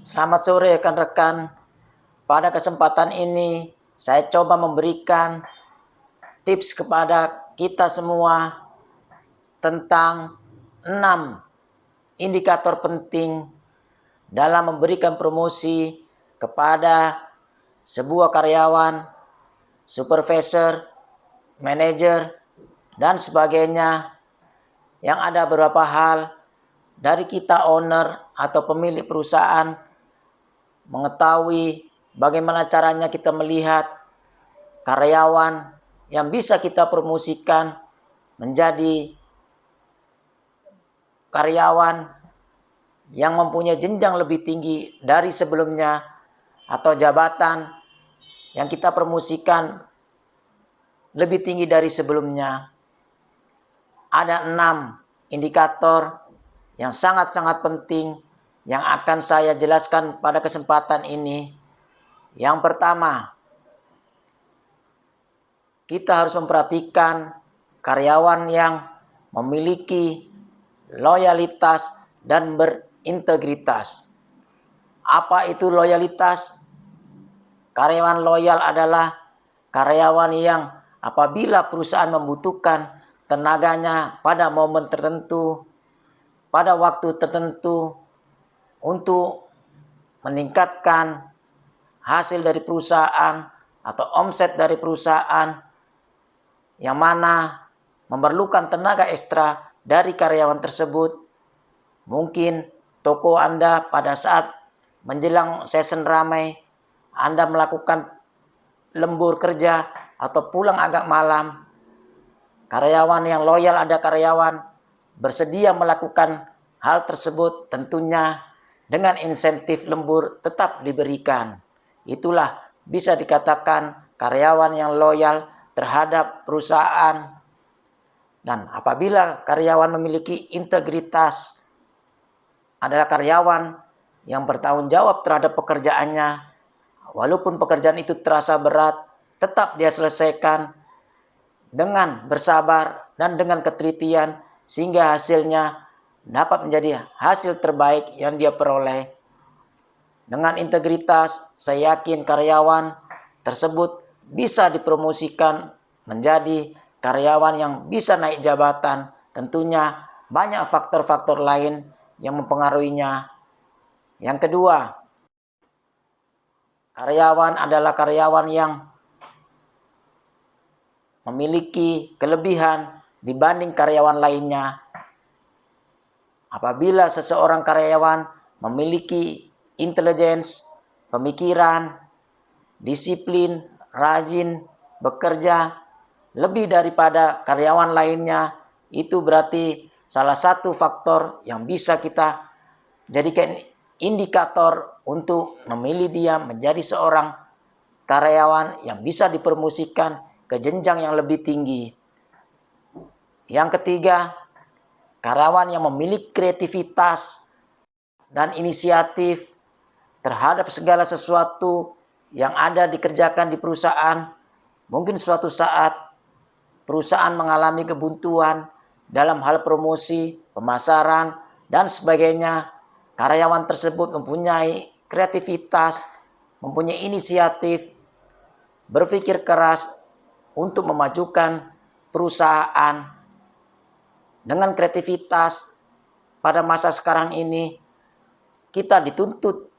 Selamat sore rekan-rekan. Pada kesempatan ini saya coba memberikan tips kepada kita semua tentang 6 indikator penting dalam memberikan promosi kepada sebuah karyawan, supervisor, manajer, dan sebagainya, yang ada beberapa hal dari kita owner atau pemilik perusahaan mengetahui bagaimana caranya kita melihat karyawan yang bisa kita promosikan menjadi karyawan yang mempunyai jenjang lebih tinggi dari sebelumnya, atau jabatan yang kita promosikan lebih tinggi dari sebelumnya. Ada 6 indikator yang sangat-sangat penting yang akan saya jelaskan pada kesempatan ini. Yang pertama, kita harus memperhatikan karyawan yang memiliki loyalitas dan berintegritas. Apa itu loyalitas? Karyawan loyal adalah karyawan yang apabila perusahaan membutuhkan tenaganya pada momen tertentu, pada waktu tertentu, untuk meningkatkan hasil dari perusahaan atau omset dari perusahaan, yang mana memerlukan tenaga ekstra dari karyawan tersebut. Mungkin toko Anda pada saat menjelang season ramai, Anda melakukan lembur kerja atau pulang agak malam. Karyawan yang loyal, ada karyawan bersedia melakukan hal tersebut, tentunya dengan insentif lembur tetap diberikan. Itulah bisa dikatakan karyawan yang loyal terhadap perusahaan. Dan apabila karyawan memiliki integritas, adalah karyawan yang bertanggung jawab terhadap pekerjaannya, walaupun pekerjaan itu terasa berat, tetap dia selesaikan dengan bersabar dan dengan ketelitian, sehingga hasilnya dapat menjadi hasil terbaik yang dia peroleh. Dengan integritas, saya yakin karyawan tersebut bisa dipromosikan menjadi karyawan yang bisa naik jabatan. Tentunya banyak faktor-faktor lain yang mempengaruhinya. Yang kedua, karyawan adalah karyawan yang memiliki kelebihan dibanding karyawan lainnya. Apabila seseorang karyawan memiliki intelijensi, pemikiran, disiplin, rajin, bekerja lebih daripada karyawan lainnya, itu berarti salah satu faktor yang bisa kita jadikan indikator untuk memilih dia menjadi seorang karyawan yang bisa dipromosikan ke jenjang yang lebih tinggi. Yang ketiga, karyawan yang memiliki kreativitas dan inisiatif terhadap segala sesuatu yang ada dikerjakan di perusahaan. Mungkin suatu saat perusahaan mengalami kebuntuan dalam hal promosi, pemasaran, dan sebagainya. Karyawan tersebut mempunyai kreativitas, mempunyai inisiatif, berpikir keras untuk memajukan perusahaan. Dengan kreativitas pada masa sekarang ini, kita dituntut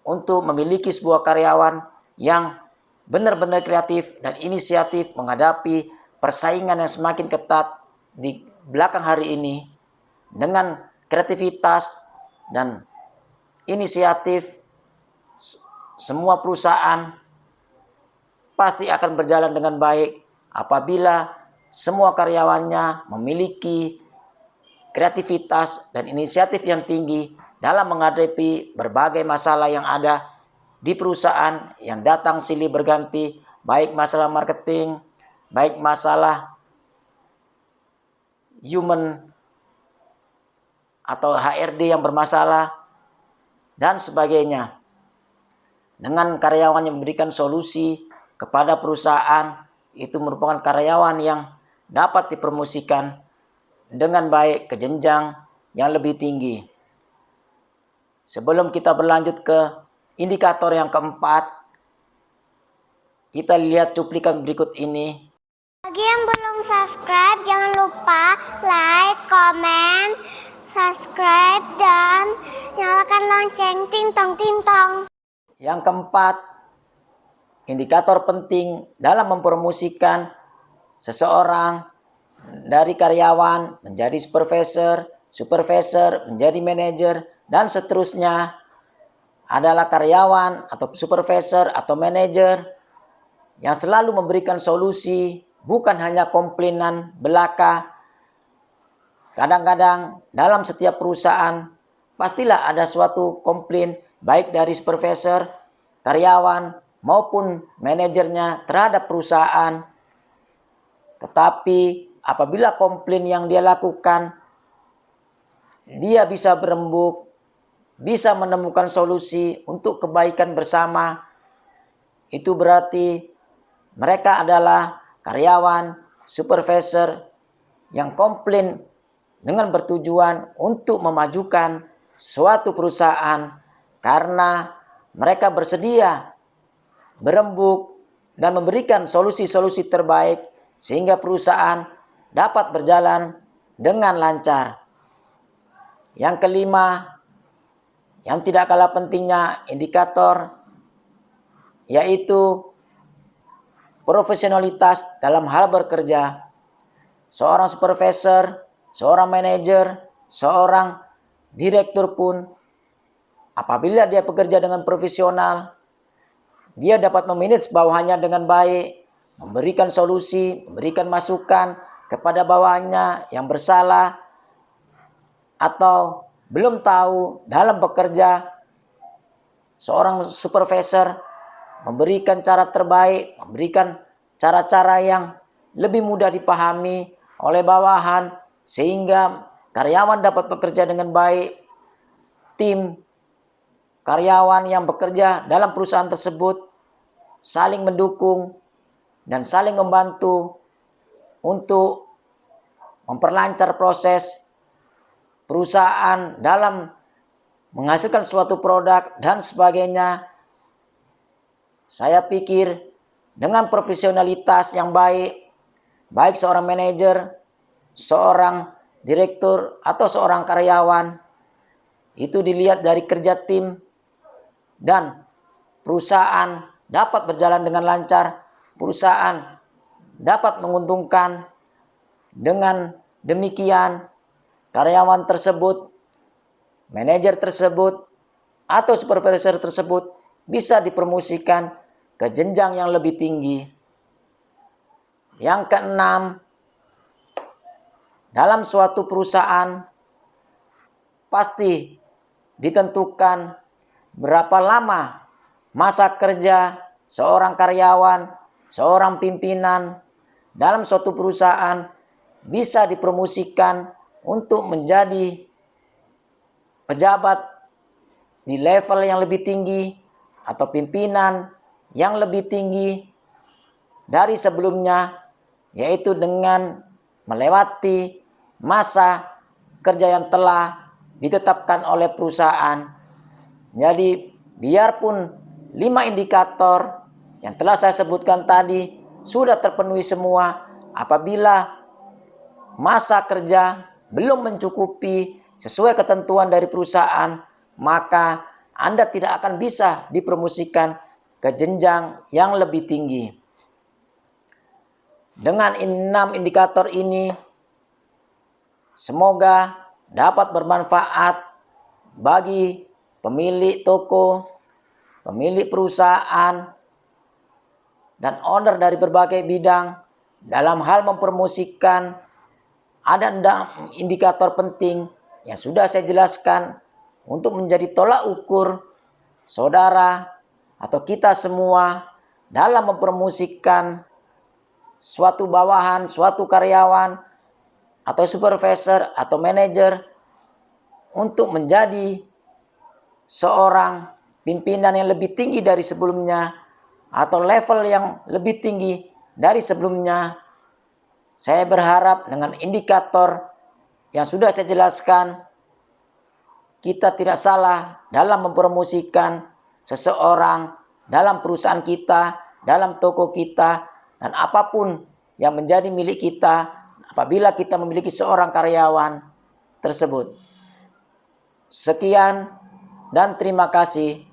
untuk memiliki sebuah karyawan yang benar-benar kreatif dan inisiatif menghadapi persaingan yang semakin ketat di belakang hari ini. Dengan kreativitas dan inisiatif, semua perusahaan pasti akan berjalan dengan baik apabila semua karyawannya memiliki kreativitas dan inisiatif yang tinggi dalam menghadapi berbagai masalah yang ada di perusahaan yang datang silih berganti, baik masalah marketing, baik masalah human atau HRD yang bermasalah, dan sebagainya. Dengan karyawan yang memberikan solusi kepada perusahaan, itu merupakan karyawan yang dapat dipromosikan dengan baik ke jenjang yang lebih tinggi. Sebelum kita berlanjut ke indikator yang keempat, kita lihat cuplikan berikut ini. Bagi yang belum subscribe, jangan lupa like, comment, subscribe, dan nyalakan lonceng ting-tong. Yang keempat, indikator penting dalam mempromosikan seseorang dari karyawan menjadi supervisor menjadi manajer, dan seterusnya adalah karyawan atau supervisor atau manajer yang selalu memberikan solusi, bukan hanya komplainan belaka. Kadang-kadang dalam setiap perusahaan pastilah ada suatu komplain baik dari supervisor, karyawan maupun manajernya terhadap perusahaan. Tetapi apabila komplain yang dia lakukan, dia bisa berembuk, bisa menemukan solusi untuk kebaikan bersama, itu berarti mereka adalah karyawan, supervisor yang komplain dengan bertujuan untuk memajukan suatu perusahaan karena mereka bersedia berembuk dan memberikan solusi-solusi terbaik sehingga perusahaan dapat berjalan dengan lancar. Yang kelima, yang tidak kalah pentingnya indikator, yaitu profesionalitas dalam hal bekerja. Seorang supervisor, seorang manajer, seorang direktur pun, apabila dia bekerja dengan profesional, dia dapat memanage bawahannya dengan baik, memberikan solusi, memberikan masukan kepada bawahannya yang bersalah atau belum tahu dalam bekerja. Seorang supervisor memberikan cara terbaik, memberikan cara-cara yang lebih mudah dipahami oleh bawahan sehingga karyawan dapat bekerja dengan baik. Tim karyawan yang bekerja dalam perusahaan tersebut saling mendukung dan saling membantu untuk memperlancar proses perusahaan dalam menghasilkan suatu produk dan sebagainya. Saya pikir dengan profesionalitas yang baik, baik seorang manajer, seorang direktur, atau seorang karyawan, itu dilihat dari kerja tim dan perusahaan dapat berjalan dengan lancar, perusahaan dapat menguntungkan. Dengan demikian, karyawan tersebut, manajer tersebut, atau supervisor tersebut bisa dipromosikan ke jenjang yang lebih tinggi. Yang keenam, dalam suatu perusahaan pasti ditentukan berapa lama masa kerja seorang karyawan, seorang pimpinan dalam suatu perusahaan bisa dipromosikan untuk menjadi pejabat di level yang lebih tinggi atau pimpinan yang lebih tinggi dari sebelumnya, yaitu dengan melewati masa kerja yang telah ditetapkan oleh perusahaan. Jadi biarpun 5 indikator yang telah saya sebutkan tadi sudah terpenuhi semua, apabila masa kerja belum mencukupi sesuai ketentuan dari perusahaan, maka Anda tidak akan bisa dipromosikan ke jenjang yang lebih tinggi. Dengan 6 indikator ini, semoga dapat bermanfaat bagi pemilik toko, pemilik perusahaan, dan owner dari berbagai bidang dalam hal mempromosikan. Ada 6 indikator penting yang sudah saya jelaskan untuk menjadi tolak ukur saudara atau kita semua dalam mempromosikan suatu bawahan, suatu karyawan, atau supervisor atau manajer untuk menjadi seorang pimpinan yang lebih tinggi dari sebelumnya atau level yang lebih tinggi dari sebelumnya. Saya berharap dengan indikator yang sudah saya jelaskan, kita tidak salah dalam mempromosikan seseorang dalam perusahaan kita, dalam toko kita, dan apapun yang menjadi milik kita apabila kita memiliki seorang karyawan tersebut. Sekian dan terima kasih.